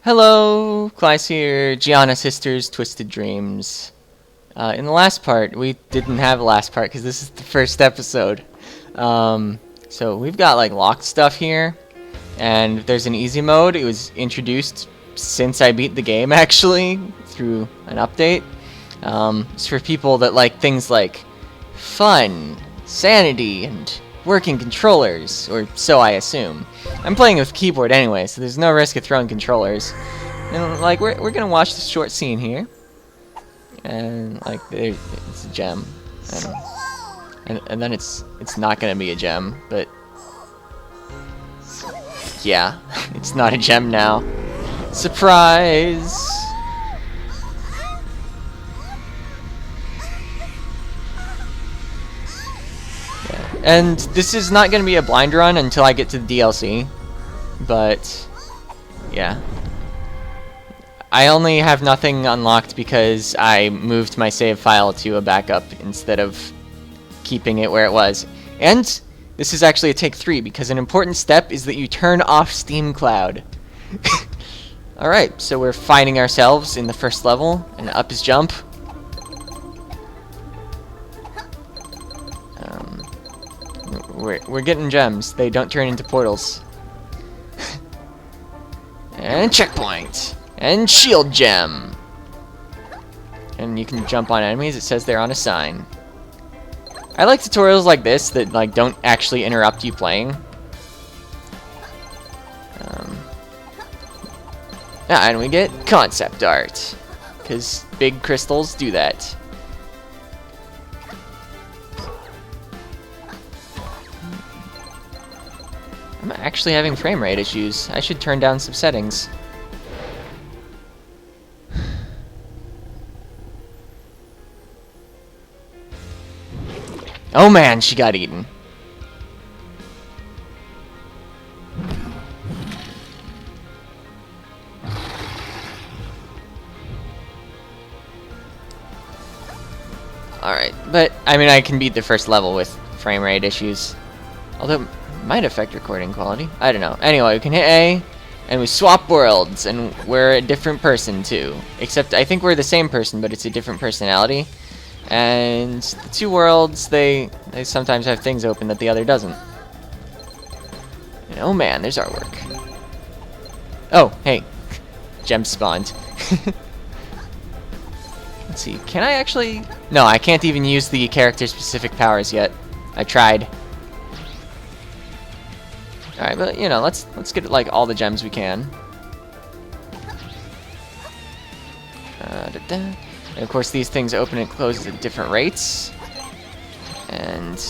Hello, Kleis here, Giana Sisters, Twisted Dreams. In the last part, we didn't have a last part because this is the first episode. So we've got like locked stuff here, and there's an easy mode. It was introduced since I beat the game actually, through an update. It's for people that like things like fun, sanity, and working controllers, or so I assume. I'm playing with keyboard anyway, so there's no risk of throwing controllers. And like we're gonna watch this short scene here, and like it's a gem, and then it's not gonna be a gem, but yeah, it's not a gem now. Surprise! And this is not going to be a blind run until I get to the DLC, but yeah. I only have nothing unlocked because I moved my save file to a backup instead of keeping it where it was. And this is actually a take 3 because an important step is that you turn off Steam Cloud. Alright, so we're finding ourselves in the first level, and up is jump. We're getting gems. They don't turn into portals. And checkpoint. And shield gem. And you can jump on enemies. It says they're on a sign. I like tutorials like this that like don't actually interrupt you playing. And we get concept art, because big crystals do that. I'm actually having frame rate issues. I should turn down some settings. Oh man, she got eaten. Alright, but I mean I can beat the first level with frame rate issues. Although might affect recording quality. I don't know. Anyway, we can hit A, and we swap worlds, and we're a different person too. Except I think we're the same person, but it's a different personality. And the two worlds, they sometimes have things open that the other doesn't. And oh man, there's artwork. Oh, hey, gem spawned. Let's see. Can I actually? No, I can't even use the character-specific powers yet. I tried. Alright, but you know, let's get like all the gems we can. And of course these things open and close at different rates. And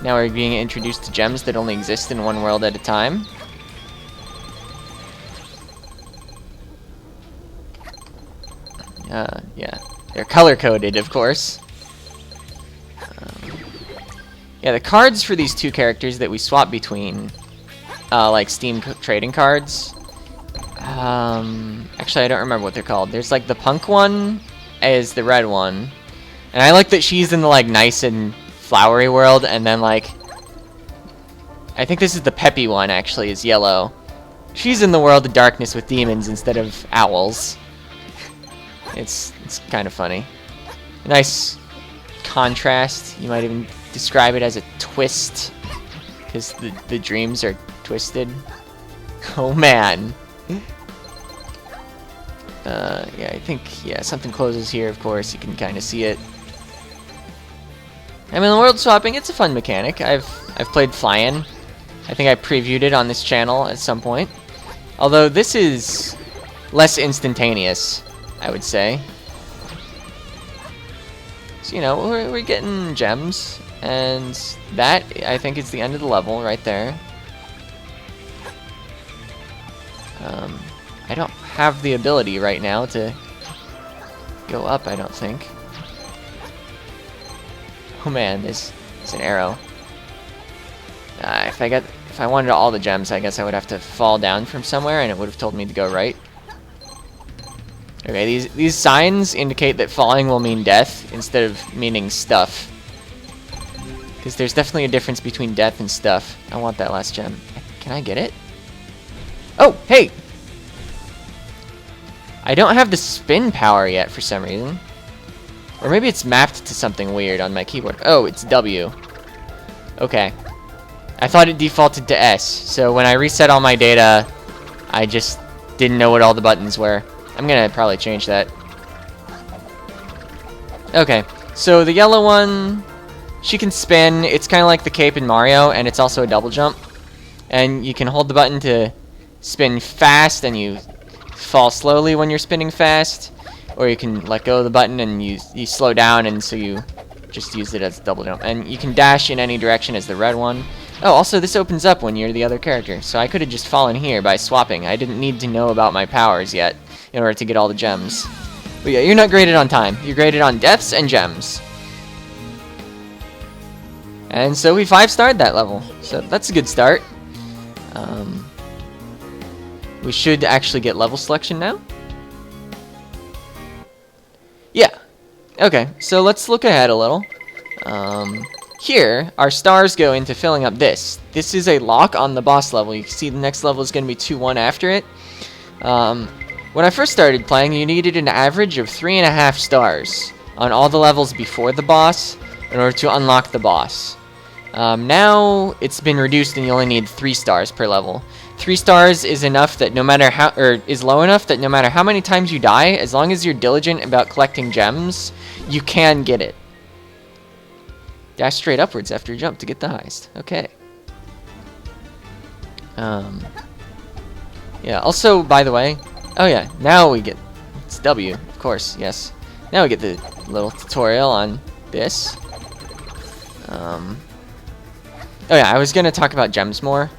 now we're being introduced to gems that only exist in one world at a time. Yeah. They're color-coded, of course. Yeah, the cards for these two characters that we swap between like Steam trading cards. Actually, I don't remember what they're called. There's like the punk one is the red one, and I like that she's in the like nice and flowery world, and then like I think this is the peppy one actually is yellow. She's in the world of darkness with demons instead of owls. It's kind of funny. A nice contrast. You might even describe it as a twist, because the dreams are twisted. Oh man. Yeah, I think something closes here. Of course, you can kind of see it. I mean, the world swapping, it's a fun mechanic. I've played Flyin'. I think I previewed it on this channel at some point. Although this is less instantaneous, I would say. So you know, we're getting gems, and that I think is the end of the level right there. I don't have the ability right now to go up, I don't think. Oh man, there's an arrow. If I wanted all the gems, I guess I would have to fall down from somewhere, and it would have told me to go right. Okay, these signs indicate that falling will mean death instead of meaning stuff. Because there's definitely a difference between death and stuff. I want that last gem. Can I get it? Oh, hey! I don't have the spin power yet for some reason. Or maybe it's mapped to something weird on my keyboard. Oh, it's W. Okay. I thought it defaulted to S, so when I reset all my data, I just didn't know what all the buttons were. I'm gonna probably change that. Okay, so the yellow one, she can spin. It's kind of like the cape in Mario, and it's also a double jump. And you can hold the button to spin fast, and you fall slowly when you're spinning fast. Or you can let go of the button and you slow down, and so you just use it as a double jump. And you can dash in any direction as the red one. Oh, also this opens up when you're the other character. So I could have just fallen here by swapping. I didn't need to know about my powers yet in order to get all the gems. But yeah, you're not graded on time. You're graded on deaths and gems. And so we 5-starred that level. So that's a good start. We should actually get level selection now. Yeah. Okay, so let's look ahead a little. Here, our stars go into filling up this. This is a lock on the boss level. You can see the next level is going to be 2-1 after it. When I first started playing, you needed an average of 3.5 stars on all the levels before the boss in order to unlock the boss. Now, it's been reduced and you only need 3 stars per level. 3 stars is enough that no matter how, or is low enough that no matter how many times you die, as long as you're diligent about collecting gems, you can get it. Dash straight upwards after you jump to get the highest. Okay. Yeah, also, by the way, oh yeah, now we get, it's W, of course, yes. Now we get the little tutorial on this. Oh yeah, I was going to talk about gems more.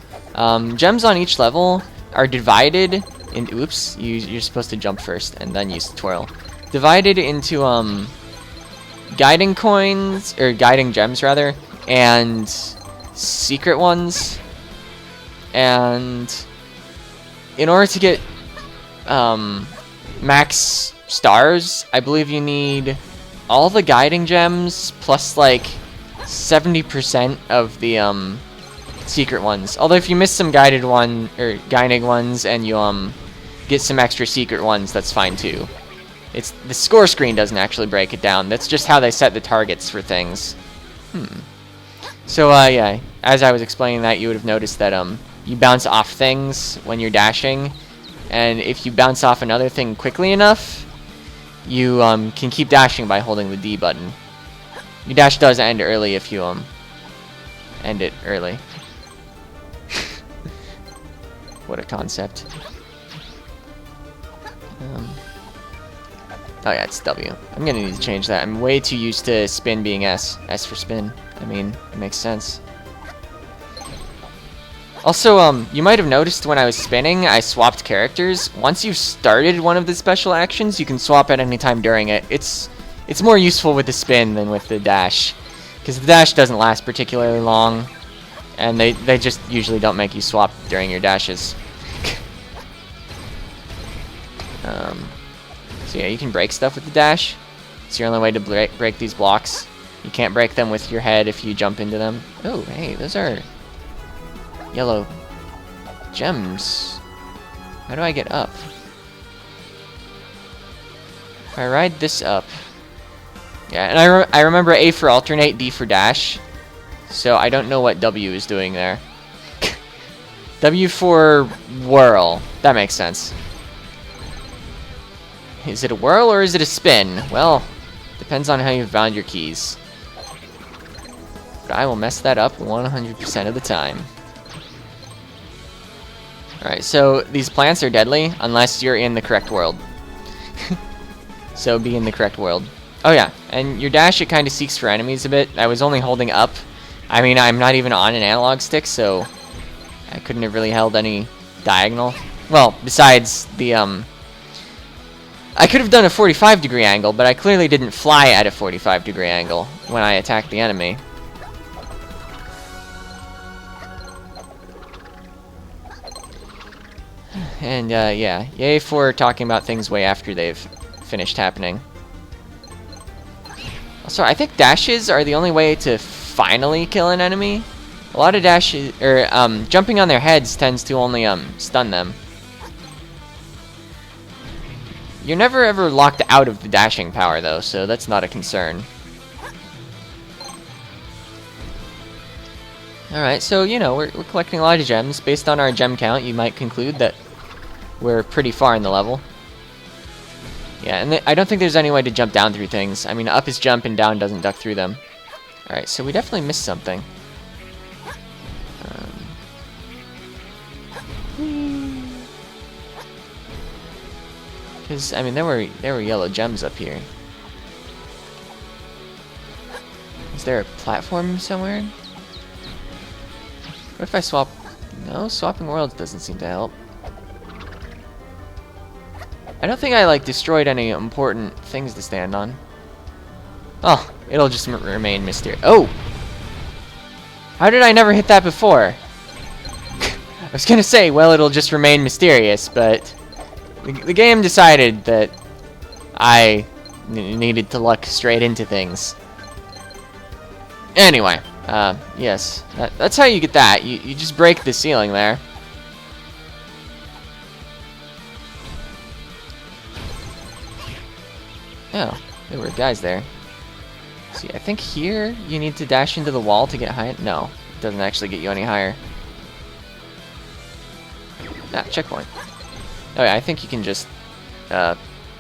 Gems on each level are divided in, oops, you're supposed to jump first and then use the twirl. Divided into, guiding coins, or guiding gems rather, and secret ones. And in order to get max stars, I believe you need all the guiding gems plus like 70% of the secret ones. Although if you miss some guiding ones and you get some extra secret ones, that's fine too. It's the score screen doesn't actually break it down. That's just how they set the targets for things. So yeah, as I was explaining that, you would have noticed that you bounce off things when you're dashing, and if you bounce off another thing quickly enough, you can keep dashing by holding the D button. Your dash does end early if you end it early. What a concept. Oh yeah, it's W. I'm gonna need to change that. I'm way too used to spin being S. S for spin. I mean, it makes sense. Also, you might have noticed when I was spinning, I swapped characters. Once you've started one of the special actions, you can swap at any time during it. It's more useful with the spin than with the dash, because the dash doesn't last particularly long, and they just usually don't make you swap during your dashes. So yeah, you can break stuff with the dash. It's your only way to break these blocks. You can't break them with your head if you jump into them. Oh, hey, those are yellow gems. How do I get up? If I ride this up. Yeah, and I remember A for alternate, D for dash. So I don't know what W is doing there. W for whirl. That makes sense. Is it a whirl or is it a spin? Well, depends on how you found your keys. But I will mess that up 100% of the time. Alright, so these plants are deadly unless you're in the correct world. So be in the correct world. Oh yeah, and your dash, it kind of seeks for enemies a bit. I was only holding up. I mean, I'm not even on an analog stick, so I couldn't have really held any diagonal. Well, besides the, I could have done a 45-degree angle, but I clearly didn't fly at a 45-degree angle when I attacked the enemy. And, yeah, yay for talking about things way after they've finished happening. Also, I think dashes are the only way to finally kill an enemy. A lot of dashes, or, jumping on their heads tends to only, stun them. You're never ever locked out of the dashing power, though, so that's not a concern. Alright, so, you know, we're collecting a lot of gems. Based on our gem count, you might conclude that we're pretty far in the level. Yeah, and I don't think there's any way to jump down through things. I mean, up is jump and down doesn't duck through them. Alright, so we definitely missed something. Because, I mean, there were yellow gems up here. Is there a platform somewhere? What if I swap... No, swapping worlds doesn't seem to help. I don't think I, like, destroyed any important things to stand on. Oh, it'll just remain mysterious. Oh! How did I never hit that before? I was gonna say, well, it'll just remain mysterious, but... The game decided that I needed to luck straight into things. Anyway, yes, that's how you get that. You just break the ceiling there. Oh, there were guys there. See, I think here you need to dash into the wall to get high. No, it doesn't actually get you any higher. Ah, checkpoint. Oh yeah, I think you can just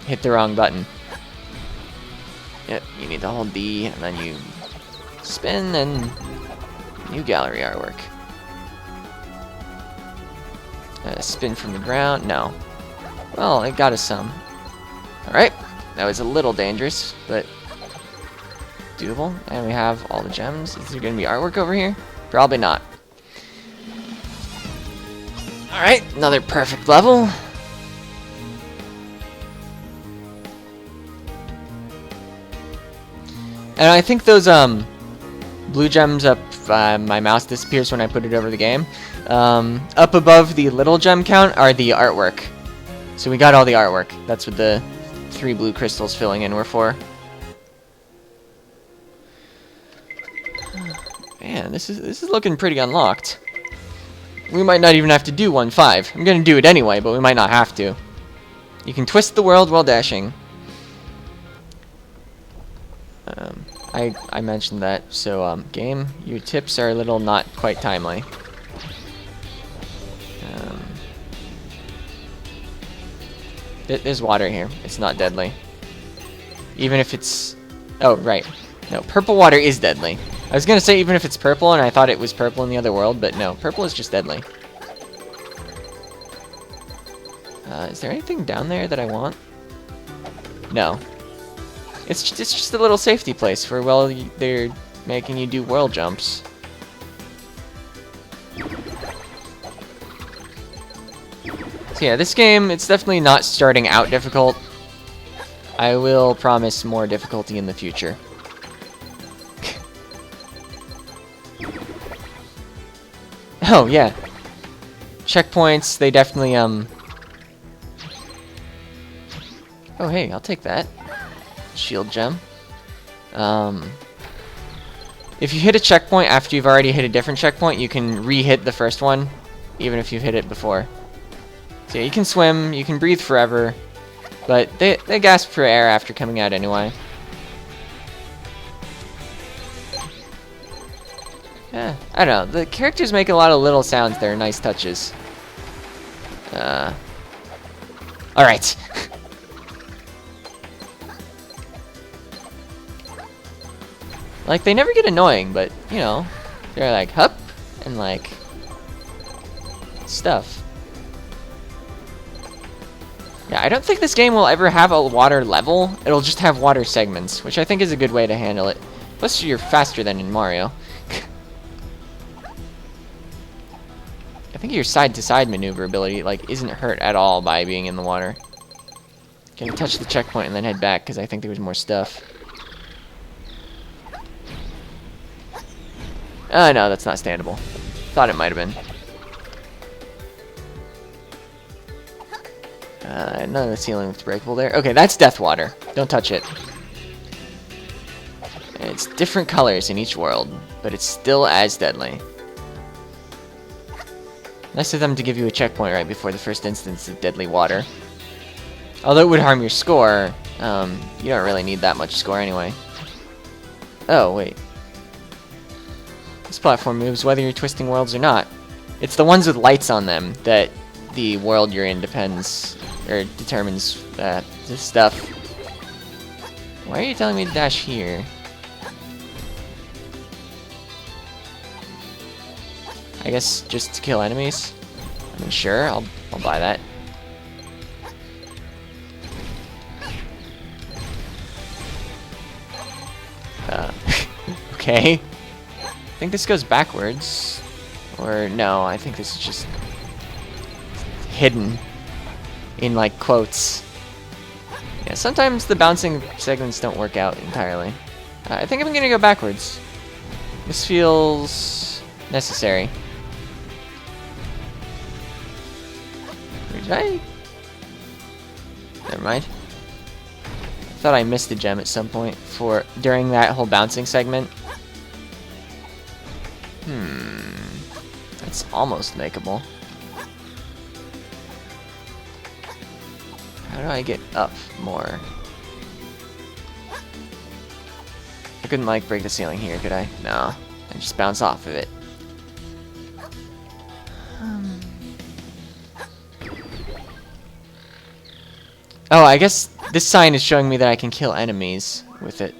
hit the wrong button. Yep, you need to hold D, and then you spin, and new gallery artwork. Spin from the ground? No. Well, it got us some. Alright, that was a little dangerous, but doable. And we have all the gems. Is there going to be artwork over here? Probably not. Alright, another perfect level. And I think those blue gems up, my mouse disappears when I put it over the game. Up above the little gem count are the artwork. So we got all the artwork. That's what the 3 blue crystals filling in were for. Man, this is looking pretty unlocked. We might not even have to do 1-5. I'm gonna do it anyway, but we might not have to. You can twist the world while dashing. I mentioned that, so, game, your tips are a little not quite timely. There's water here. It's not deadly. Even if it's... Oh, right. No, purple water is deadly. I was gonna say even if it's purple, and I thought it was purple in the other world, but no, purple is just deadly. Is there anything down there that I want? No. It's just a little safety place for, well, they're making you do world jumps. So yeah, this game, it's definitely not starting out difficult. I will promise more difficulty in the future. Oh, yeah. Checkpoints, they definitely, Oh, hey, I'll take that. Shield gem. If you hit a checkpoint after you've already hit a different checkpoint, you can re-hit the first one, even if you've hit it before. So yeah, you can swim, you can breathe forever, but they gasp for air after coming out anyway. Yeah, I don't know. The characters make a lot of little sounds. They're nice touches. Alright. Like, they never get annoying, but, you know, they're like, hup, and like, stuff. Yeah, I don't think this game will ever have a water level. It'll just have water segments, which I think is a good way to handle it. Plus, you're faster than in Mario. I think your side-to-side maneuverability, like, isn't hurt at all by being in the water. Gonna touch the checkpoint and then head back, because I think there was more stuff. Oh, no, that's not standable. Thought it might have been. None of the ceiling looks breakable there. Okay, that's death water. Don't touch it. It's different colors in each world, but it's still as deadly. Nice of them to give you a checkpoint right before the first instance of deadly water. Although it would harm your score, you don't really need that much score anyway. Oh, wait. This platform moves whether you're twisting worlds or not. It's the ones with lights on them that the world you're in depends, or determines this stuff. Why are you telling me to dash here? I guess just to kill enemies? I mean, sure, I'll buy that. Okay. I think this goes backwards. Or no, I think this is just hidden in like quotes. Yeah, sometimes the bouncing segments don't work out entirely. I think I'm gonna go backwards. This feels necessary. Or did I? Never mind. I thought I missed a gem at some point during that whole bouncing segment. That's almost makeable. How do I get up more? I couldn't like break the ceiling here, could I? No. I just bounce off of it. Oh, I guess this sign is showing me that I can kill enemies with it.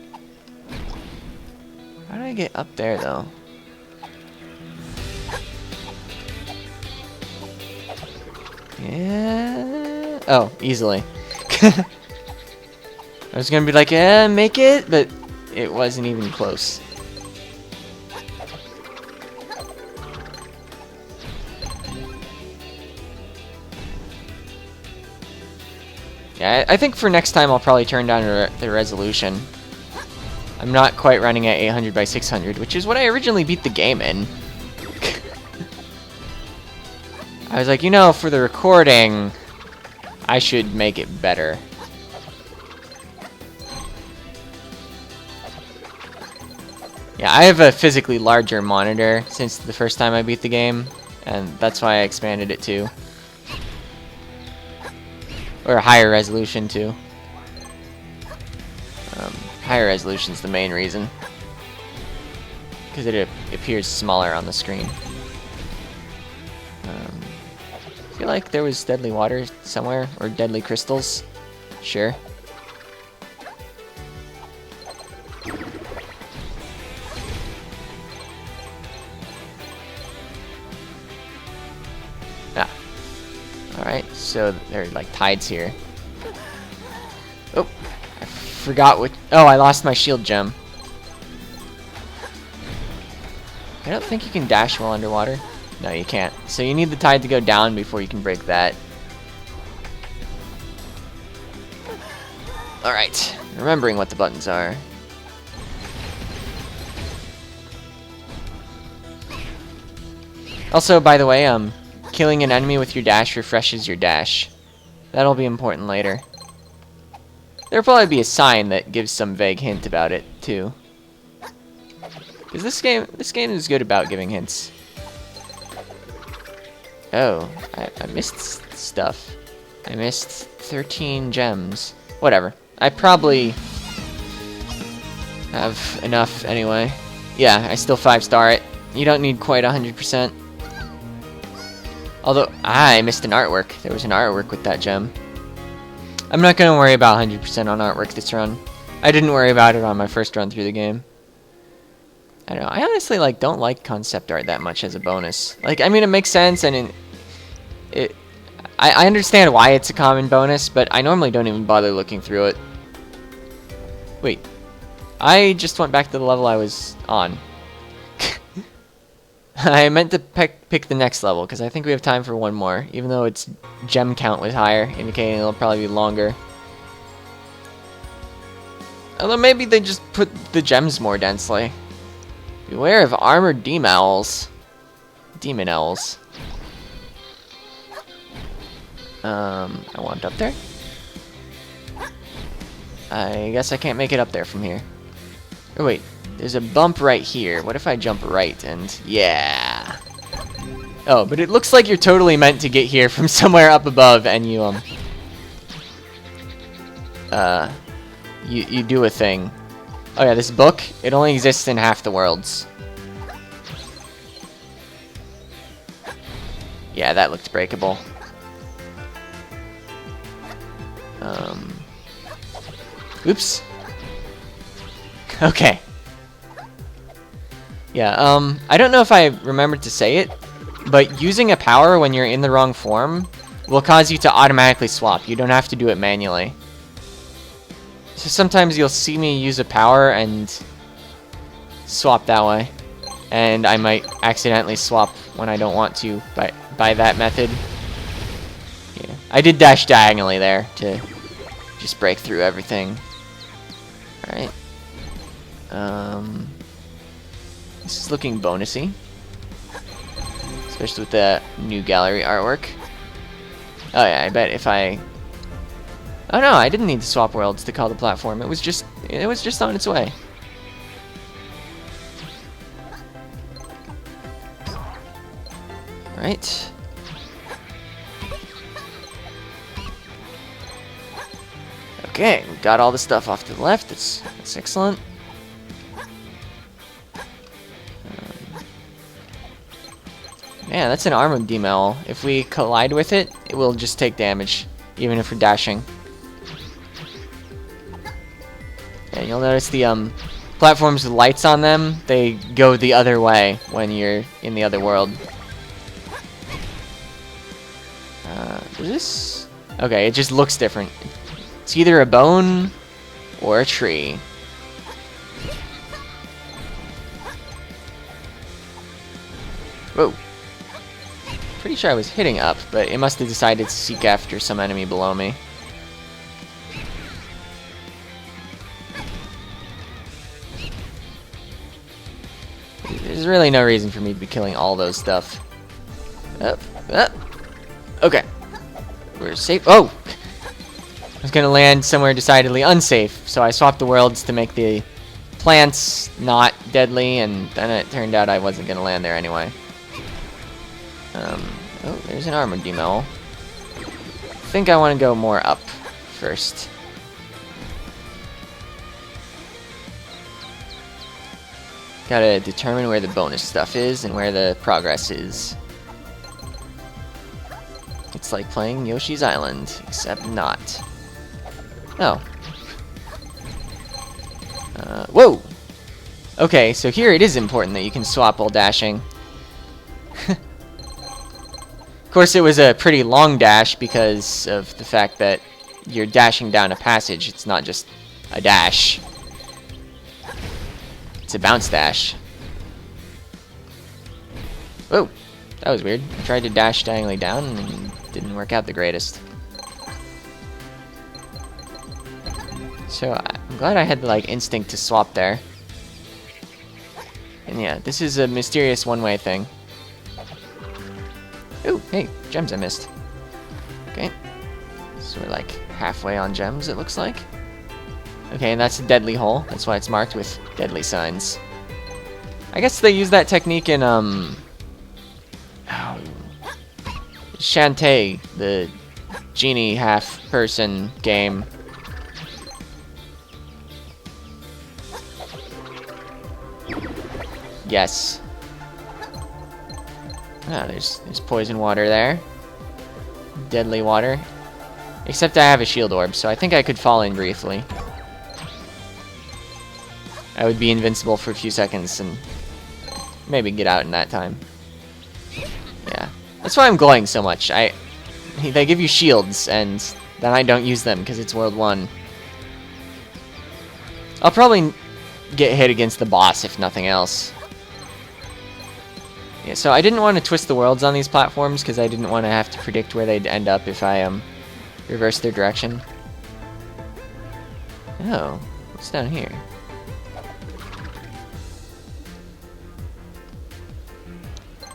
How do I get up there, though? Yeah. Oh, easily. I was gonna be like, yeah, make it, but it wasn't even close. Yeah, I think for next time I'll probably turn down the resolution. I'm not quite running at 800 by 600, which is what I originally beat the game in. I was like, you know, for the recording, I should make it better. Yeah, I have a physically larger monitor since the first time I beat the game, and that's why I expanded it too. Or a higher resolution too. Higher resolution is the main reason, because it appears smaller on the screen. I feel like there was deadly water somewhere, or deadly crystals. Sure. Ah. Alright, so there are like tides here. Oh, I forgot what. Oh, I lost my shield gem. I don't think you can dash while underwater. No, you can't. So you need the tide to go down before you can break that. Alright, remembering what the buttons are. Also, by the way, killing an enemy with your dash refreshes your dash. That'll be important later. There'll probably be a sign that gives some vague hint about it, too. Because this game is good about giving hints. Oh, I missed stuff. I missed 13 gems. Whatever. I probably have enough anyway. Yeah, I still 5-star it. You don't need quite 100%. Although, I missed an artwork. There was an artwork with that gem. I'm not going to worry about 100% on artwork this run. I didn't worry about it on my first run through the game. I don't know. I honestly don't like concept art that much as a bonus. Like, I mean, it makes sense, and I understand why it's a common bonus, but I normally don't even bother looking through it. Wait. I just went back to the level I was on. I meant to pick the next level, because I think we have time for one more, even though its gem count was higher, indicating it'll probably be longer. Although maybe they just put the gems more densely. Beware of armored demon owls. Demon owls. I want up there? I guess I can't make it up there from here. Oh wait, there's a bump right here. What if I jump right and... yeah. Oh, but it looks like you're totally meant to get here from somewhere up above and you, you do a thing. Oh yeah, this book, it only exists in half the worlds. Yeah, that looked breakable. Oops. Okay. Yeah, I don't know if I remembered to say it, but using a power when you're in the wrong form will cause you to automatically swap. You don't have to do it manually. So sometimes you'll see me use a power and swap that way. And I might accidentally swap when I don't want to by that method. Yeah. I did dash diagonally there to just break through everything. Alright. This is looking bonusy. Especially with the new gallery artwork. Oh yeah, I bet if I... Oh no, I didn't need to swap worlds to call the platform. It was just on its way. Right. Okay, we got all the stuff off to the left. That's excellent. Man, that's an armor demel. If we collide with it, it will just take damage, even if we're dashing. And you'll notice the platforms with lights on them, they go the other way when you're in the other world. Is this? Okay, it just looks different. It's either a bone or a tree. Whoa. Pretty sure I was hitting up, but it must have decided to seek after some enemy below me. There's really no reason for me to be killing all those stuff. Up, up. Okay. We're safe. Oh! I was gonna land somewhere decidedly unsafe, so I swapped the worlds to make the plants not deadly, and then it turned out I wasn't gonna land there anyway. Oh, there's an armor demel. I think I want to go more up first. Gotta determine where the bonus stuff is and where the progress is. It's like playing Yoshi's Island, except not. Oh. Whoa! Okay, so here it is important that you can swap while dashing. Of course, it was a pretty long dash because of the fact that you're dashing down a passage. It's not just a dash. It's a bounce dash. Whoa! That was weird. I tried to dash diagonally down and it didn't work out the greatest. So I'm glad I had the instinct to swap there. And yeah, this is a mysterious one-way thing. Ooh, hey, gems I missed. Okay. So we're like halfway on gems, it looks like. Okay, and that's a deadly hole. That's why it's marked with deadly signs. I guess they use that technique in, Shantae, the genie half-person game. Yes. Ah, there's poison water there. Deadly water. Except I have a shield orb, so I think I could fall in briefly. I would be invincible for a few seconds and maybe get out in that time. Yeah. That's why I'm glowing so much. They give you shields, and then I don't use them because it's World 1. I'll probably get hit against the boss, if nothing else. Yeah, so I didn't want to twist the worlds on these platforms because I didn't want to have to predict where they'd end up if I reverse their direction. Oh, what's down here?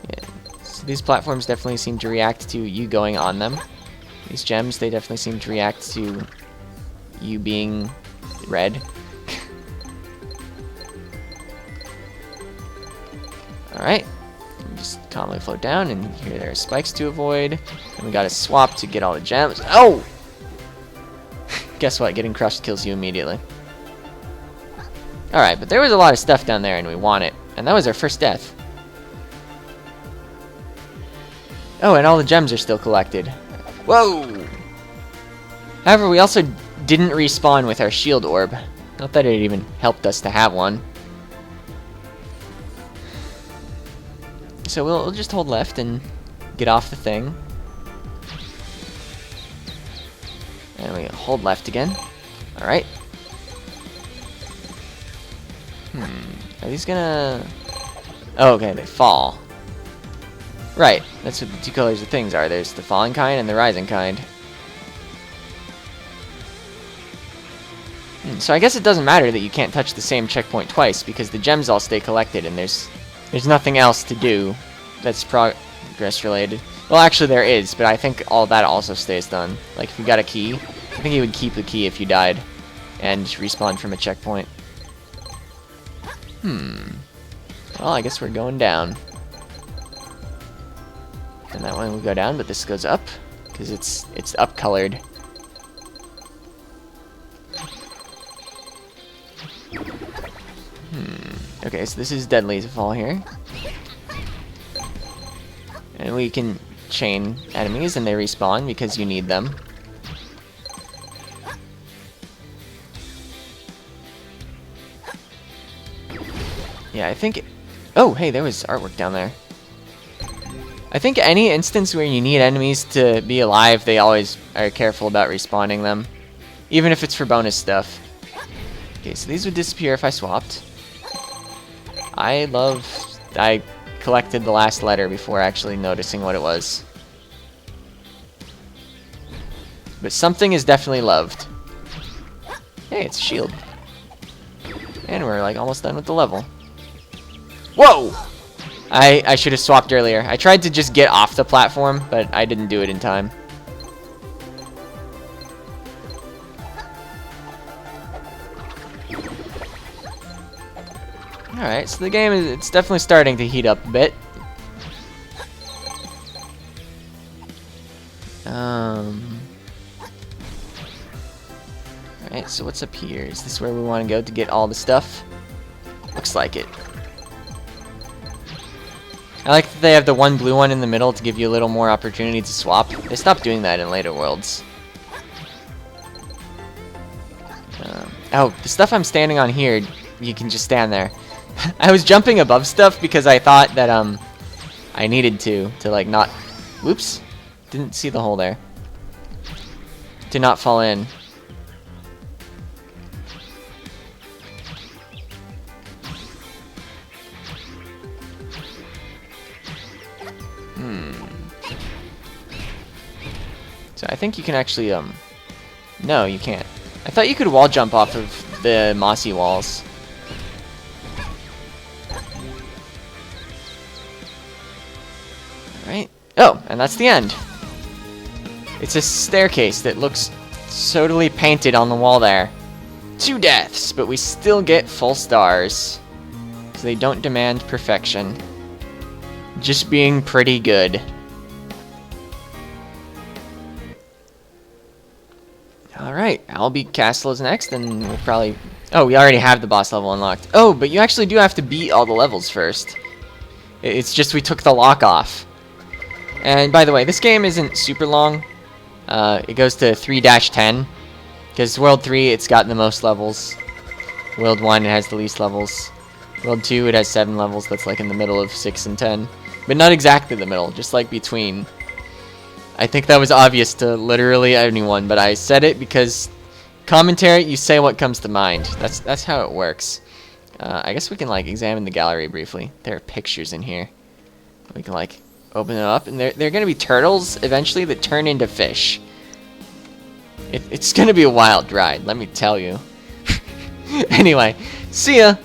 Yeah, so these platforms definitely seem to react to you going on them. These gems, they definitely seem to react to you being red. Alright. Just calmly float down, and here there are spikes to avoid. And we gotta swap to get all the gems. Oh! guess what? Getting crushed kills you immediately. Alright, but there was a lot of stuff down there and we want it. And that was our first death. Oh, and all the gems are still collected. Whoa! However, we also didn't respawn with our shield orb. Not that it even helped us to have one. So we'll just hold left and get off the thing. And we hold left again. Alright. Are these gonna... Oh, okay, they fall. Right, that's what the two colors of things are. There's the falling kind and the rising kind. So I guess it doesn't matter that you can't touch the same checkpoint twice, because the gems all stay collected and there's nothing else to do that's progress related. Well, actually there is, but I think all that also stays done. Like if you got a key, I think you would keep the key if you died and respawn from a checkpoint. Well, I guess we're going down. And that one will go down, but this goes up because it's up colored. Okay, so this is deadly to fall here. And we can chain enemies and they respawn because you need them. Yeah, I think... Oh, hey, there was artwork down there. I think any instance where you need enemies to be alive, they always are careful about respawning them. Even if it's for bonus stuff. Okay, so these would disappear if I swapped. I collected the last letter before actually noticing what it was. But something is definitely loved. Hey, it's a shield. And we're like almost done with the level. Whoa! I should have swapped earlier. I tried to just get off the platform, but I didn't do it in time. Alright, so the game it's definitely starting to heat up a bit. Alright, so what's up here? Is this where we want to go to get all the stuff? Looks like it. I like that they have the one blue one in the middle to give you a little more opportunity to swap. They stopped doing that in later worlds. Oh, the stuff I'm standing on here, you can just stand there. I was jumping above stuff because I thought that I needed to like not... Whoops. Didn't see the hole there. To not fall in. So I think you can actually, no, you can't. I thought you could wall jump off of the mossy walls. Alright. Oh, and that's the end. It's a staircase that looks totally painted on the wall there. 2 deaths, but we still get full stars. So they don't demand perfection. Just being pretty good. Alright, Alby Castle is next, and we'll probably... Oh, we already have the boss level unlocked. Oh, but you actually do have to beat all the levels first. It's just we took the lock off. And by the way, this game isn't super long. It goes to 3-10. Because World 3, it's got the most levels. World 1, it has the least levels. World 2, it has 7 levels. That's like in the middle of 6 and 10. But not exactly the middle, just like between. I think that was obvious to literally anyone, but I said it because commentary, you say what comes to mind. That's how it works. I guess we can like examine the gallery briefly. There are pictures in here. We can like open it up, and they're gonna be turtles eventually that turn into fish. It's gonna be a wild ride, let me tell you. Anyway, see ya.